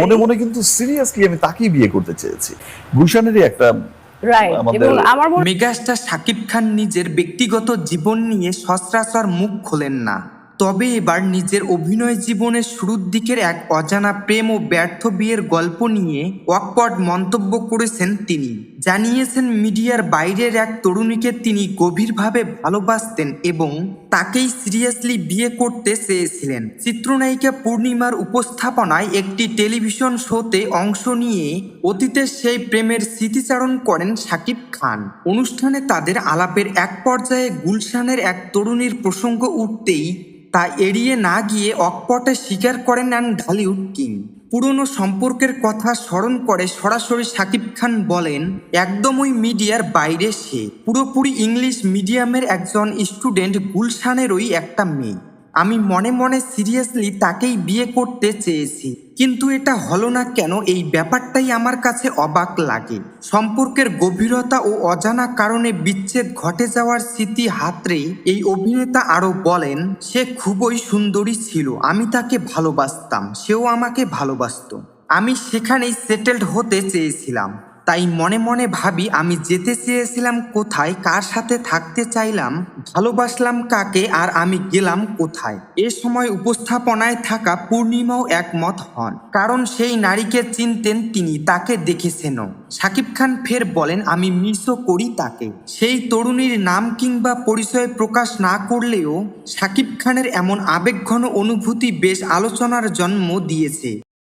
মনে মনে কিন্তু সিরিয়াসলি আমি তাকেই বিয়ে করতে চেয়েছি। গুলশানেরই একটা রাইট, এবং আমার মেগাস্টার শাকিব খান নিজের ব্যক্তিগত জীবন নিয়ে সচরাচর মুখ খোলেন না, তবে এবার নিজের অভিনয় জীবনের শুরুর দিকের এক অজানা প্রেম ও ব্যর্থ বিয়ের গল্প নিয়ে অকপট মন্তব্য করেছেন তিনি। জানিয়েছেন মিডিয়ার বাইরের এক তরুণীকে তিনি গভীরভাবে ভালোবাসতেন এবং তাকেই সিরিয়াসলি বিয়ে করতে চেয়েছিলেন। চিত্রনায়িকা পূর্ণিমার উপস্থাপনায় একটি টেলিভিশন শোতে অংশ নিয়ে অতীতের সেই প্রেমের স্মৃতিচারণ করেন শাকিব খান। অনুষ্ঠানে তাদের আলাপের এক পর্যায়ে গুলশানের এক তরুণীর প্রসঙ্গ উঠতেই তা এড়িয়ে না গিয়ে অকপটে স্বীকার করে নেন ঢালিউড কিং। পুরনো সম্পর্কের কথা স্মরণ করে সরাসরি শাকিব খান বলেন, একদমই মিডিয়ার বাইরে সে পুরোপুরি ইংলিশ মিডিয়ামের একজন স্টুডেন্ট, গুলশানেরই একটা মেয়ে। আমি মনে মনে সিরিয়াসলি তাকেই বিয়ে করতে চেয়েছি, কিন্তু এটা হলো না কেন, এই ব্যাপারটাই আমার কাছে অবাক লাগে। সম্পর্কের গভীরতা ও অজানা কারণে বিচ্ছেদ ঘটে যাওয়ার স্মৃতি হাতড়ে এই অভিনেতা আরও বলেন, সে খুবই সুন্দরী ছিল, আমি তাকে ভালোবাসতাম, সেও আমাকে ভালোবাসতো। আমি সেখানেই সেটেলড হতে চেয়েছিলাম। তাই মনে মনে ভাবি, আমি যেতে চেয়েছিলাম কোথায়, কার সাথে থাকতে চাইলাম, ভালোবাসলাম কাকে, আর আমি গেলাম কোথায়। এ সময় উপস্থাপনায় থাকা পূর্ণিমাও একমত হন, কারণ সেই নারীকে চিনতেন তিনি, তাকে দেখেছেনও। শাকিব খান ফের বলেন, আমি মিসও করি তাকে। সেই তরুণীর নাম কিংবা পরিচয় প্রকাশ না করলেও শাকিব খানের এমন আবেগঘন অনুভূতি বেশ আলোচনার জন্ম দিয়েছে।